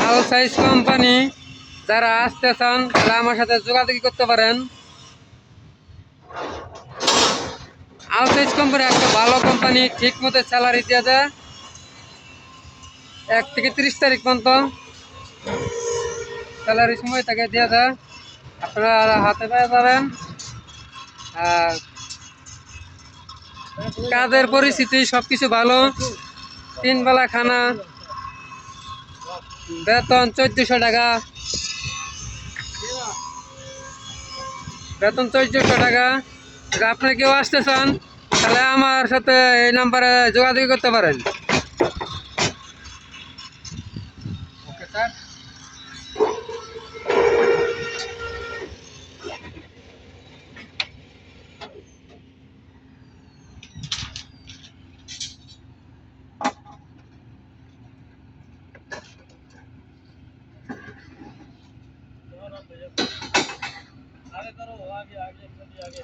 আল size company যারা আসতে চান তারা আমার সাথে যোগাযোগ করতে পারেন। আল সাইজ কোম্পানি একটা ভালো কোম্পানি, ঠিক মতো স্যালারি দিয়ে দেয় 1 থেকে 30 তারিখ পর্যন্ত স্যালারি সময় তাকে দিয়ে দেয়, আপনারা হাতে পেয়ে যাবেন। আর কাজের পরিস্থিতি সবকিছু ভালো, 3 বেলা খানা, বেতন 1400 টাকা, বেতন 1400 টাকা। যদি আপনারা কেউ আসতে চান তাহলে আমার সাথে এই নাম্বারে যোগাযোগ করতে পারেন। Okay sir. आगे करो आगे आगे चलिए आगे